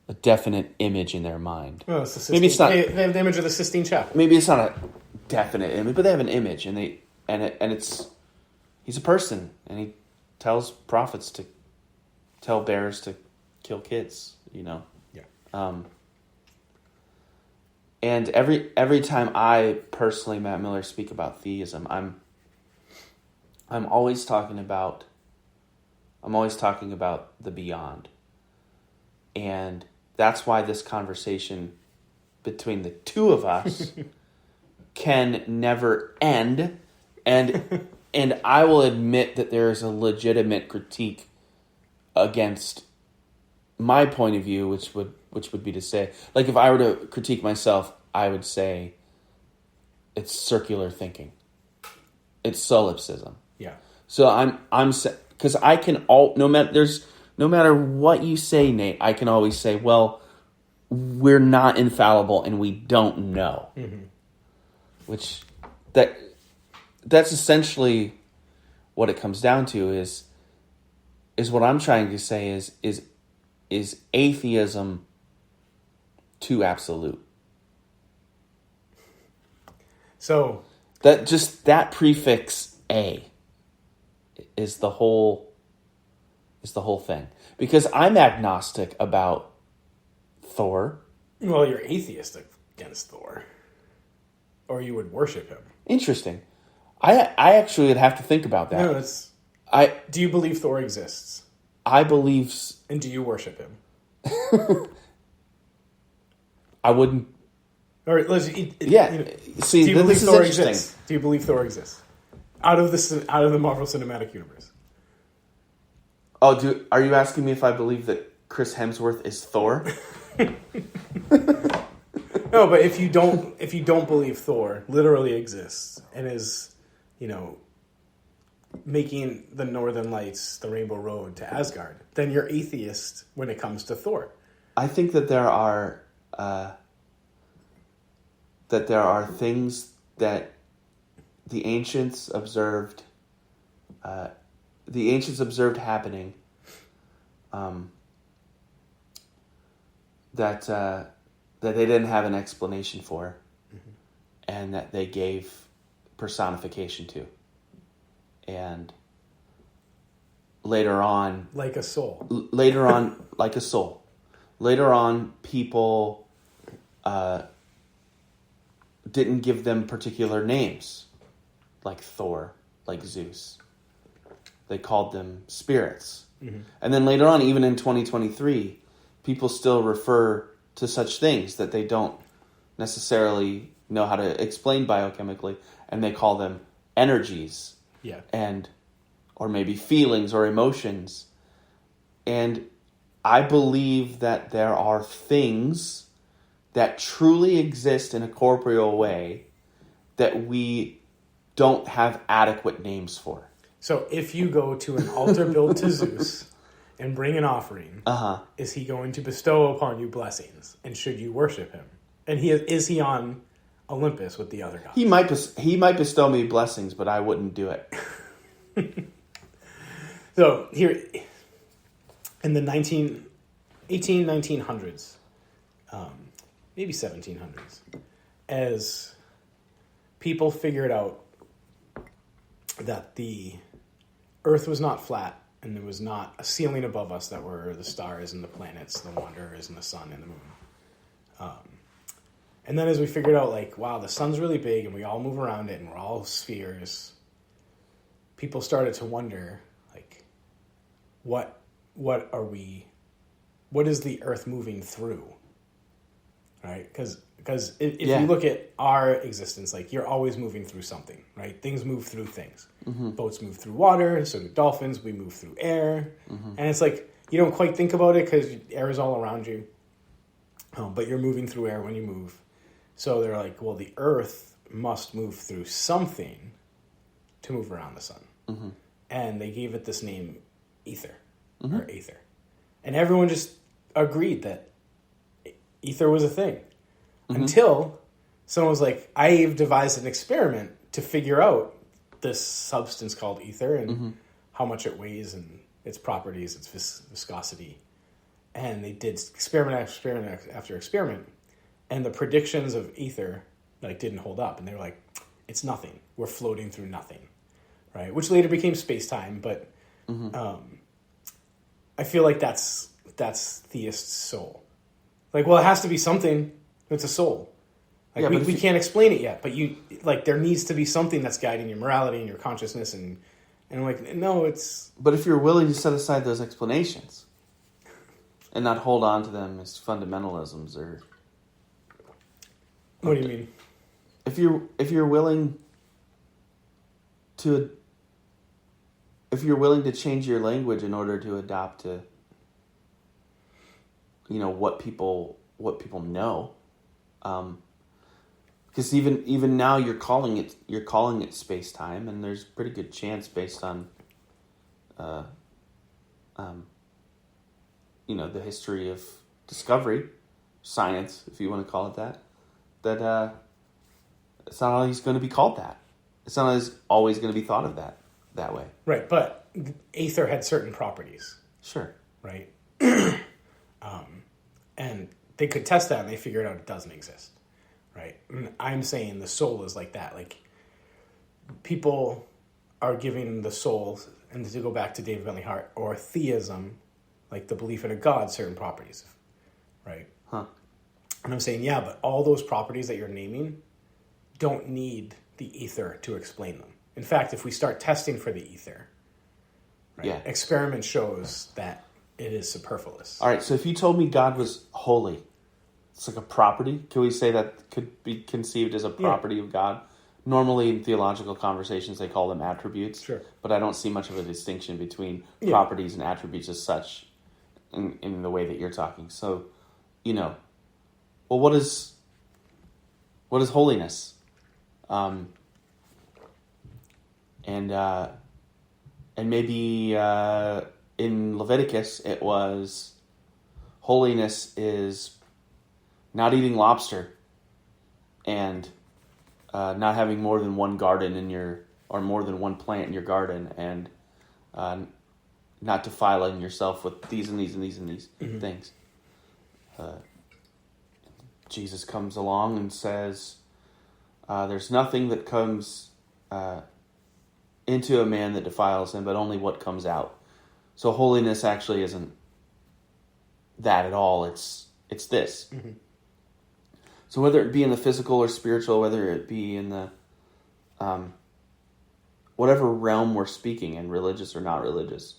a definite image in their mind. Well, maybe it's not. They have the image of the Sistine Chapel. Maybe it's not a definite image, but they have an image, and he's a person, and he tells prophets to tell bears to kill kids. You know. Yeah. And every time I personally, Matt Miller, speak about theism, I'm always talking about the beyond. And that's why this conversation between the two of us can never end. And I will admit that there is a legitimate critique against my point of view, which would be to say, like, if I were to critique myself, I would say it's circular thinking. It's solipsism. Yeah. So I'm because I can no matter what you say, Nate, I can always say, well, we're not infallible and we don't know. Mm-hmm. Which that's essentially what it comes down to is what I'm trying to say is atheism too absolute. So that prefix A is the whole thing. Because I'm agnostic about Thor. Well, you're atheistic against Thor. Or you would worship him. Interesting. I actually would have to think about that. No, do you believe Thor exists? I believe... And do you worship him? I wouldn't... All right, let's... See, do you believe Thor exists? Do you believe Thor exists? Out of the Marvel Cinematic Universe. Oh, are you asking me if I believe that Chris Hemsworth is Thor? No, but if you don't believe Thor literally exists and is, making the Northern Lights, the Rainbow Road to Asgard, then you're atheist when it comes to Thor. I think that there are things that the ancients observed happening that they didn't have an explanation for, mm-hmm. and that they gave personification to. and later on, like a soul. Like a soul. Later on, people didn't give them particular names, like Thor, like Zeus. They called them spirits. Mm-hmm. And then later on, even in 2023, people still refer to such things that they don't necessarily know how to explain biochemically, and they call them energies. Yeah. Or maybe feelings or emotions. And I believe that there are things that truly exist in a corporeal way that we don't have adequate names for. So if you go to an altar built to Zeus and bring an offering, is he going to bestow upon you blessings? And should you worship him? And is he on Olympus with the other gods? He might bestow me blessings, but I wouldn't do it. So here, in the 1900s, maybe 1700s, as people figured out that the Earth was not flat and there was not a ceiling above us that were the stars and the planets, the wanderers and the sun and the moon. And then as we figured out, like, wow, the sun's really big and we all move around it and we're all spheres, people started to wonder, like, what is the Earth moving through? Right? Because if you look at our existence, like, you're always moving through something, right? Things move through things. Mm-hmm. Boats move through water, so do dolphins. We move through air. Mm-hmm. And it's like, you don't quite think about it because air is all around you. But you're moving through air when you move. So they're like, well, the Earth must move through something to move around the sun. Mm-hmm. And they gave it this name, ether, or aether. And everyone just agreed that ether was a thing. Until someone was like, I've devised an experiment to figure out this substance called ether and how much it weighs and its properties, its viscosity. And they did experiment after experiment. And the predictions of ether, like, didn't hold up. And they were like, it's nothing. We're floating through nothing. Right? Which later became space-time. But I feel like that's theist's soul. Like, well, it has to be something. It's a soul. Like, we can't explain it yet, but there needs to be something that's guiding your morality and your consciousness, and I'm like, no, it's... But if you're willing to set aside those explanations and not hold on to them as fundamentalisms or... What do you mean? If you're willing to change your language in order to adapt to, what people know, because even now you're calling it space time, and there's a pretty good chance based on, the history of discovery, science, if you want to call it that it's not always going to be called that. It's not always going to be thought of that way. Right, but aether had certain properties. Sure. Right? And they could test that, and they figured out it doesn't exist. Right? And I'm saying the soul is like that. Like, people are giving the soul, and to go back to David Bentley Hart, or theism, like the belief in a God, certain properties. Right? Huh. And I'm saying, yeah, but all those properties that you're naming don't need the ether to explain them. In fact, if we start testing for the ether, right, experiment shows that it is superfluous. All right, so if you told me God was holy, it's like a property. Can we say that could be conceived as a property of God? Normally in theological conversations, they call them attributes. Sure. But I don't see much of a distinction between properties and attributes as such in the way that you're talking. So, well, what is holiness? And maybe in Leviticus it was holiness is not eating lobster and not having more than one garden or more than one plant in your garden, and not defiling yourself with these and these and these and these things. Jesus comes along and says, there's nothing that comes into a man that defiles him, but only what comes out. So holiness actually isn't that at all. It's this. Mm-hmm. So whether it be in the physical or spiritual, whether it be in the whatever realm we're speaking in, religious or not religious,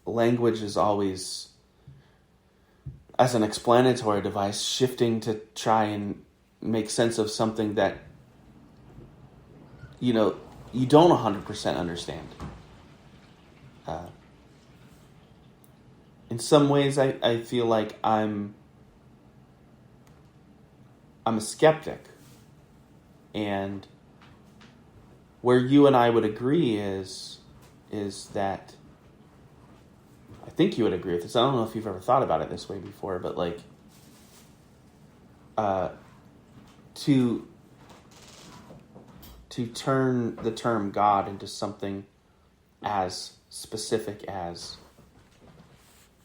language is always, as an explanatory device, shifting to try and make sense of something that, you don't 100% understand. In some ways, I feel like I'm a skeptic. And where you and I would agree is that, I think you would agree with this. I don't know if you've ever thought about it this way before, but like, to turn the term God into something as specific as,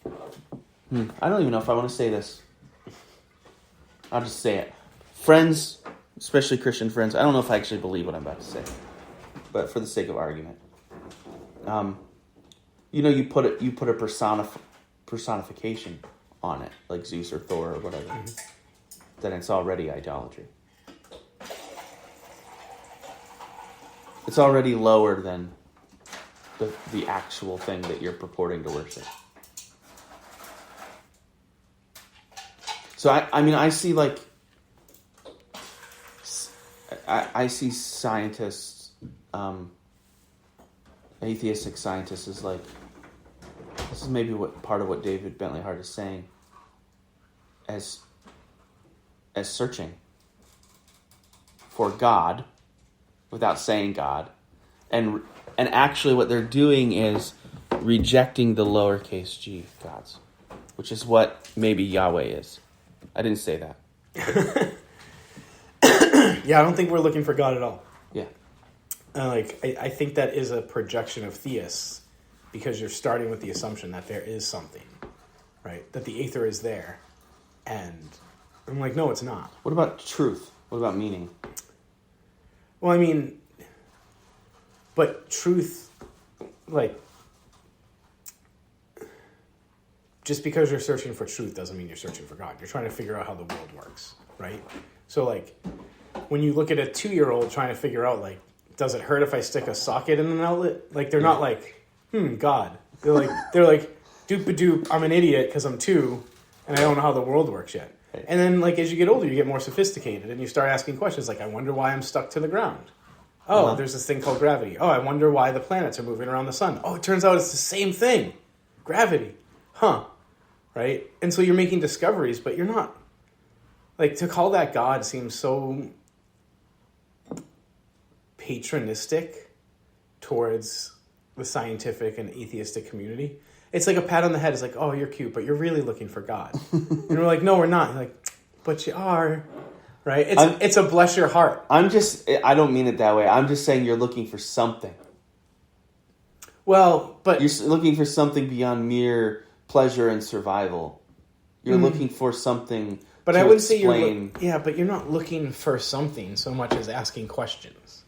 I don't even know if I want to say this. I'll just say it. Friends, especially Christian friends, I don't know if I actually believe what I'm about to say, but for the sake of argument, you put a personification on it, like Zeus or Thor or whatever, then it's already idolatry. It's already lower than the actual thing that you're purporting to worship. So I see like, I see scientists, atheistic scientists, as like, this is maybe part of what David Bentley Hart is saying, as searching for God without saying God, and actually what they're doing is rejecting the lowercase g gods, which is what maybe Yahweh is. I didn't say that. Yeah, I don't think we're looking for God at all. Yeah. I think that is a projection of theists, because you're starting with the assumption that there is something, right? That the aether is there. And I'm like, no, it's not. What about truth? What about meaning? Well, I mean, but truth, like, just because you're searching for truth doesn't mean you're searching for God. You're trying to figure out how the world works, right? So, like, when you look at a 2-year-old trying to figure out, like, does it hurt if I stick a socket in an outlet? Like, they're not like, God. They're like, doop-a-doop, I'm an idiot because I'm 2 and I don't know how the world works yet. Right. And then, like, as you get older, you get more sophisticated and you start asking questions like, I wonder why I'm stuck to the ground. Oh, there's this thing called gravity. Oh, I wonder why the planets are moving around the sun. Oh, it turns out it's the same thing. Gravity. Huh. Right? And so you're making discoveries, but you're not. Like, to call that God seems so patronistic towards the scientific and atheistic community. It's like a pat on the head. It's like, oh, you're cute, but you're really looking for God. And we're like, no, we're not. You're like, but you are. Right? It's a bless your heart. I don't mean it that way. I'm just saying you're looking for something. Well, but you're looking for something beyond mere pleasure and survival. You're looking for something. But I would say yeah, but you're not looking for something so much as asking questions.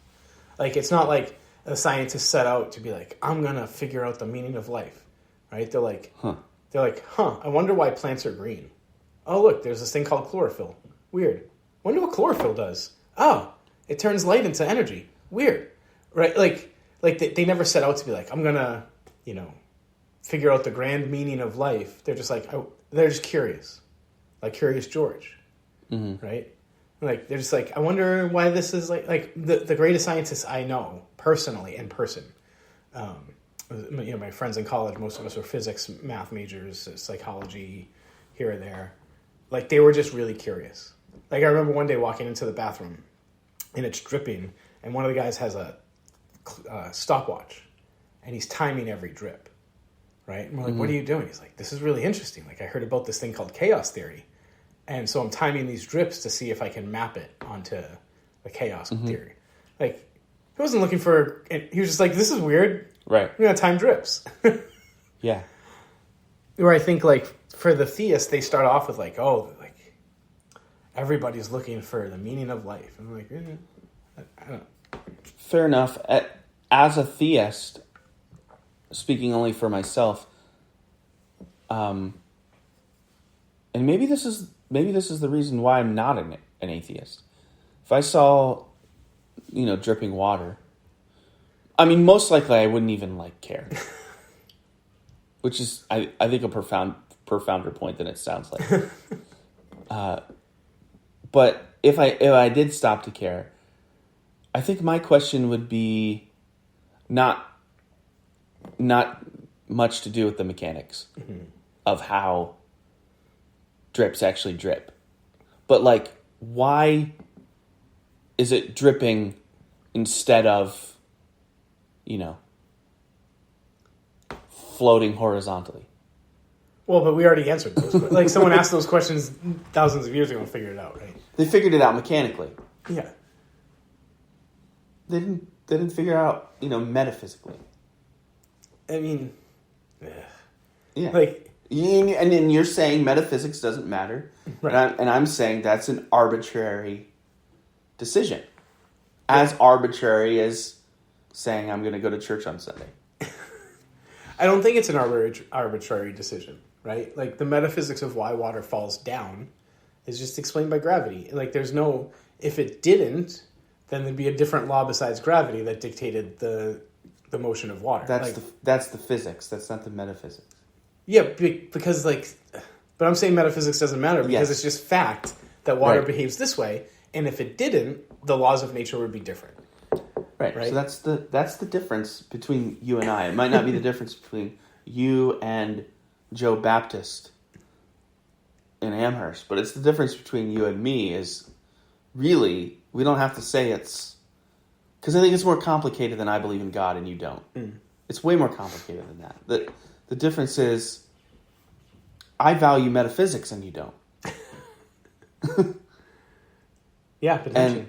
Like, it's not like a scientist set out to be like, I'm gonna figure out the meaning of life, right? They're like, I wonder why plants are green. Oh, look, there's this thing called chlorophyll. Weird. Wonder what chlorophyll does. Oh, it turns light into energy. Weird, right? Like they never set out to be like, I'm gonna, figure out the grand meaning of life. They're just like, they're just curious, like Curious George, right? Like, they're just like, I wonder why this is like the greatest scientists I know personally in person. My friends in college, most of us were physics, math majors, psychology, here or there. Like, they were just really curious. Like, I remember one day walking into the bathroom and it's dripping, and one of the guys has a stopwatch and he's timing every drip, right? And we're like, what are you doing? He's like, this is really interesting. Like, I heard about this thing called chaos theory. And so I'm timing these drips to see if I can map it onto the chaos theory. Like, he wasn't looking for, he was just like, this is weird. Right. We're going to time drips. Yeah. Where I think, like, for the theists, they start off with like, everybody's looking for the meaning of life. And I'm like, I don't know. fair enough. As a theist, speaking only for myself, and maybe this is the reason why I'm not an atheist. If I saw, dripping water, I mean, most likely I wouldn't even care, which is I think a profounder point than it sounds like. But if I did stop to care, I think my question would be not much to do with the mechanics of how drips actually drip, but why is it dripping instead of floating horizontally? Well, but we already answered those. Someone asked those questions thousands of years ago and figured it out, right? They figured it out mechanically. Yeah. They didn't figure it out, metaphysically. I mean, yeah. And then you're saying metaphysics doesn't matter, right? And I'm saying that's an arbitrary decision, as arbitrary as saying I'm going to go to church on Sunday. I don't think it's an arbitrary decision, right? The metaphysics of why water falls down is just explained by gravity. There's no, if it didn't, then there'd be a different law besides gravity that dictated the motion of water. That's the physics. That's not the metaphysics. Yeah, because but I'm saying metaphysics doesn't matter because it's just fact that water behaves this way, and if it didn't, the laws of nature would be different. Right. So that's the difference between you and I. It might not be the difference between you and Joe Baptist in Amherst, but it's the difference between you and me is really, we don't have to say it's, because I think it's more complicated than I believe in God and you don't. It's way more complicated than that. The difference is I value metaphysics and you don't. Yeah, potentially.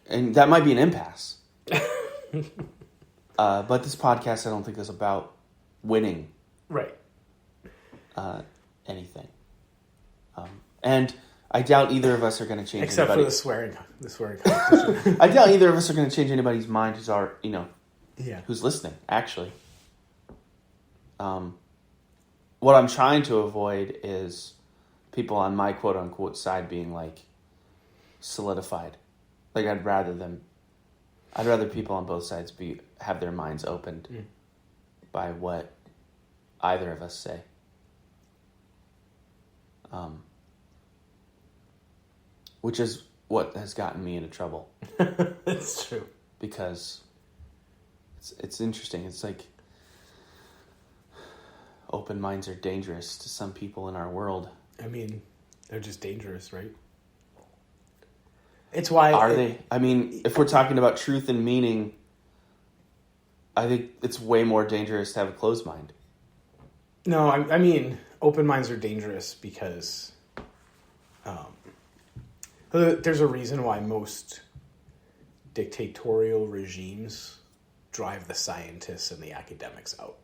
And that might be an impasse. But this podcast, I don't think, is about winning. Right. Anything. And I doubt either of us are going to change Except anybody. for the swearing competition. I doubt either of us are going to change anybody's mind Yeah. who's listening, actually. What I'm trying to avoid is people on my quote-unquote side being, solidified. I'd rather people on both sides have their minds opened by what either of us say. Which is what has gotten me into trouble. That's true. Because it's interesting. It's open minds are dangerous to some people in our world. I mean, they're just dangerous, right? It's why... Are they? I mean, if we're talking about truth and meaning, I think it's way more dangerous to have a closed mind. No, I mean, open minds are dangerous because there's a reason why most dictatorial regimes drive the scientists and the academics out.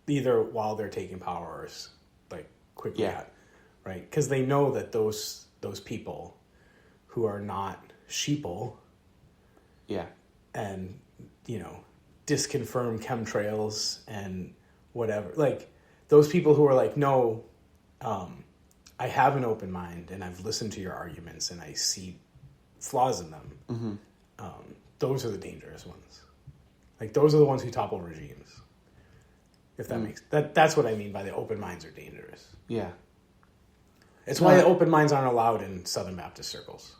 Either while they're taking power or quickly out, right? Because they know that those people who are not sheeple, and disconfirm chemtrails and whatever, those people who are no, I have an open mind and I've listened to your arguments and I see flaws in them. Mm-hmm. Those are the dangerous ones. Those are the ones who topple regimes. If that makes that's what I mean by the open minds are dangerous. Yeah. It's why the open minds aren't allowed in Southern Baptist circles.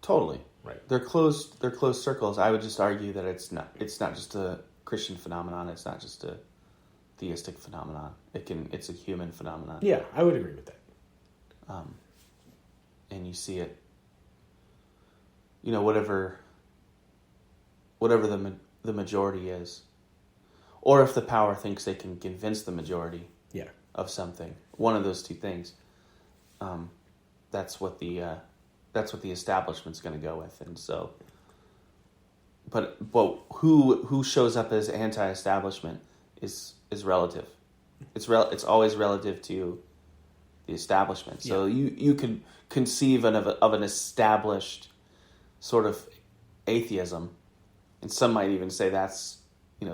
Totally. Right. They're closed circles. I would just argue that it's not just a Christian phenomenon, it's not just a theistic phenomenon. It's a human phenomenon. Yeah, I would agree with that. And you see it, whatever the majority is, or if the power thinks they can convince the majority of something, one of those two things, that's what the establishment's going to go with. And so, but who shows up as anti-establishment is relative. It's always relative to the establishment. So you could conceive of an established sort of atheism, and some might even say that's,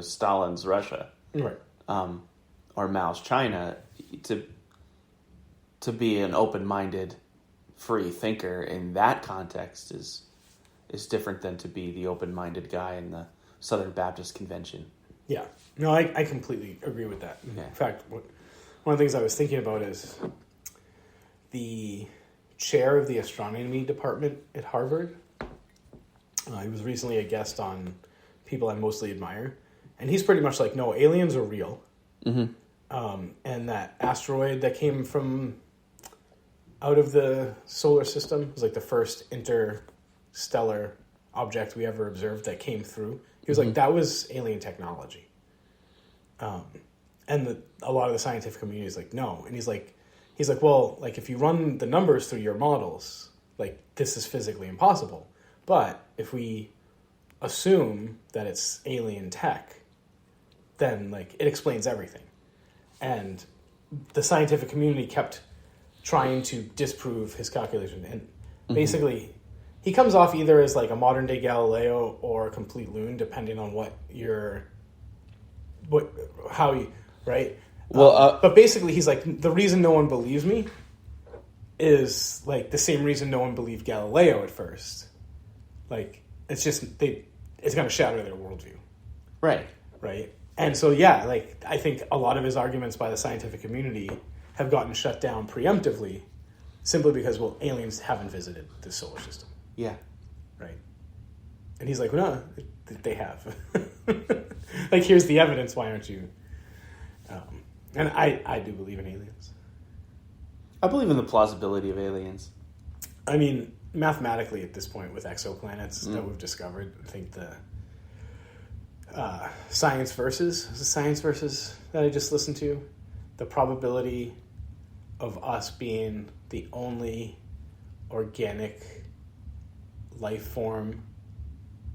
Stalin's Russia, Right. Or Mao's China. To be an open-minded, free thinker in that context is different than to be the open-minded guy in the Southern Baptist Convention. Yeah. No, I completely agree with that. Yeah. In fact, one of the things I was thinking about is the chair of the astronomy department at Harvard. He was recently a guest on People I Mostly Admire. And he's pretty much like, no, aliens are real. Mm-hmm. And that asteroid that came from out of the solar system was like the first interstellar object we ever observed that came through. He was like, that was alien technology. And a lot of the scientific community is like, no. And he's like, well, like if you run the numbers through your models, like this is physically impossible. But if we assume that it's alien tech, then like it explains everything. And the scientific community kept trying to disprove his calculation. And basically, he comes off either as like a modern day Galileo or a complete loon, depending on right? Well, but basically, he's like, the reason no one believes me is like the same reason no one believed Galileo at first. Like, it's just, it's going to shatter their worldview. Right. Right? And so, yeah, like, I think a lot of his arguments by the scientific community have gotten shut down preemptively simply because, well, aliens haven't visited the solar system. Yeah. Right? And he's like, well, no, they have. Like, here's the evidence. Why aren't you? And I do believe in aliens. I believe in the plausibility of aliens. I mean, mathematically at this point with exoplanets that we've discovered, I think the Science Versus that I just listened to, the probability of us being the only organic life form,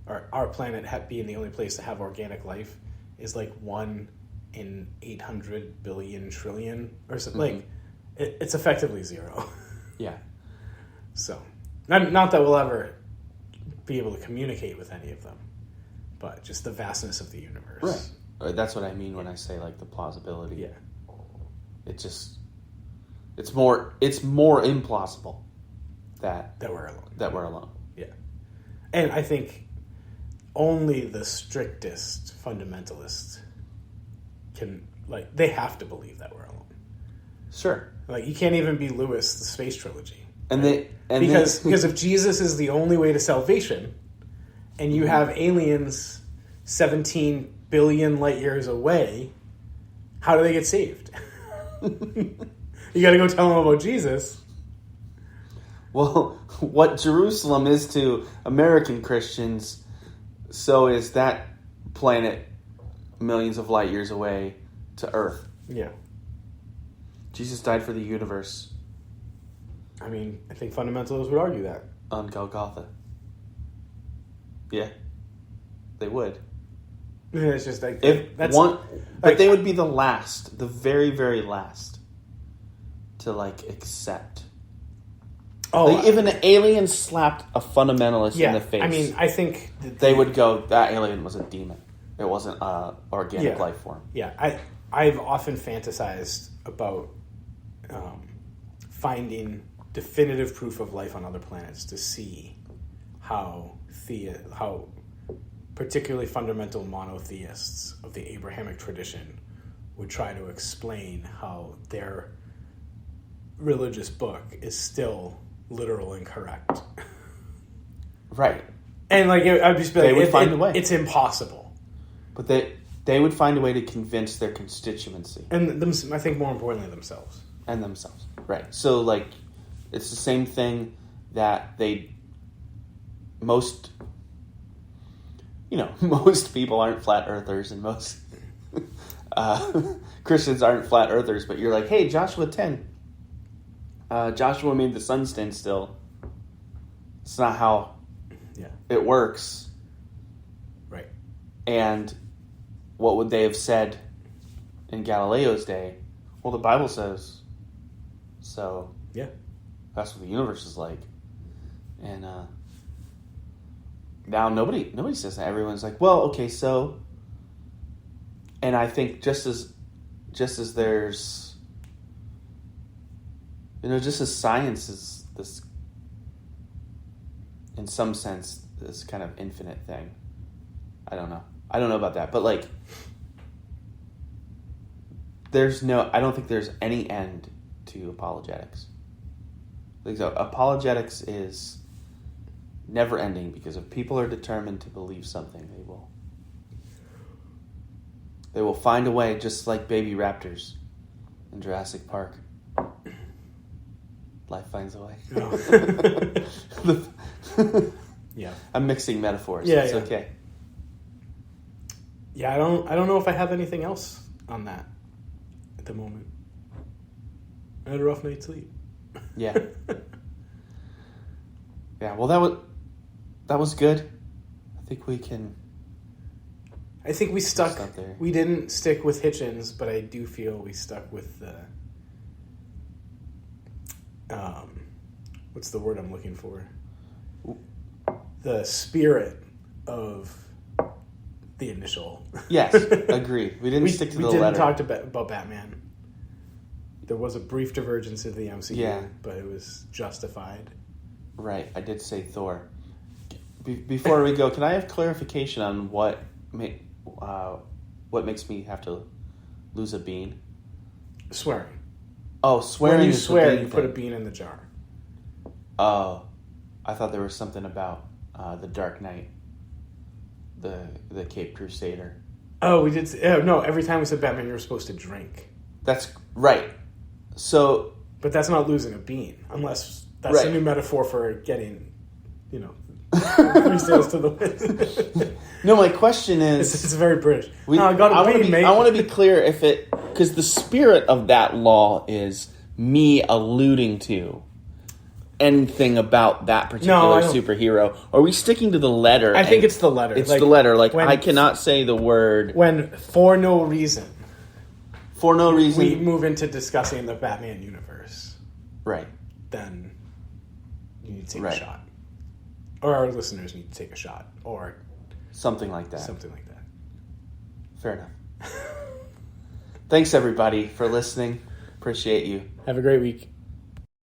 or our planet being the only place to have organic life, is like 1 in 800 billion trillion or something. Like it's effectively zero. Yeah. So, not that we'll ever be able to communicate with any of them, but just the vastness of the universe. Right. That's what I mean when I say like the plausibility. Yeah. It's more implausible that we're alone. That we're alone. Yeah. And I think only the strictest fundamentalists can, like, they have to believe that we're alone. Sure. Like, you can't even be Lewis, the space trilogy. Because if Jesus is the only way to salvation, and you have aliens 17 billion light years away, how do they get saved? You got to go tell them about Jesus. Well, what Jerusalem is to American Christians, so is that planet millions of light years away to Earth. Yeah. Jesus died for the universe. I mean, I think fundamentalists would argue that. On Golgotha. Yeah. They would. It's just like... But they would be the last, the very, very last, to, like, accept. Even an alien slapped a fundamentalist in the face. I mean, I think... They would go, that alien was a demon. It wasn't an organic life form. Yeah, I've often fantasized about finding definitive proof of life on other planets to see how particularly fundamental monotheists of the Abrahamic tradition would try to explain how their religious book is still literal and correct. Right. And like, I'd just be like, they would find a way. It's impossible. But they would find a way to convince their constituency. And I think more importantly, themselves. And themselves. Right. So, like, it's the same thing that most people aren't flat earthers, and most Christians aren't flat earthers, but you're like, hey, Joshua 10. Joshua made the sun stand still. It's not how it works. Right. And what would they have said in Galileo's day? Well, the Bible says so. Yeah. That's what the universe is like. And now nobody says that. Everyone's like, well, okay, so, and I think just as there's, just as science is this, in some sense, this kind of infinite thing. I don't know about that, but like, I don't think there's any end to apologetics. Like, so apologetics is never ending, because if people are determined to believe something, they will find a way, just like baby raptors in Jurassic Park. Life finds a way. Oh. Yeah. I'm mixing metaphors. Yeah, it's okay. Yeah, I don't know if I have anything else on that at the moment. I had a rough night's sleep. Yeah. Yeah, well, that was good. I think we stuck there. We didn't stick with Hitchens, but I do feel we stuck with the what's the word I'm looking for? The spirit of the initial. Yes, agreed. We didn't stick to the letter. We didn't talk about Batman. There was a brief divergence into the MCU, but it was justified. Right, I did say Thor. Before we go, can I have clarification on what makes me have to lose a bean? Swearing. Oh, swearing. When you is swear, the bean you put a thing. bean in the jar. Oh, I thought there was something about the Dark Knight, the Cape Crusader. Oh, we did. No, every time we said Batman, you were supposed to drink. That's right. So, but that's not losing a bean, unless that's a new metaphor for getting, 3 sails to the wind. No, my question is, it's very British. I got a bean, mate. I want to be clear because the spirit of that law is me alluding to anything about that particular superhero. Are we sticking to the letter? I think it's the letter. It's the letter. Like, I cannot say the word when for no reason. For no reason. We move into discussing the Batman universe. Right. Then you need to take a shot. Or our listeners need to take a shot. Or something like that. Fair enough. Thanks, everybody, for listening. Appreciate you. Have a great week.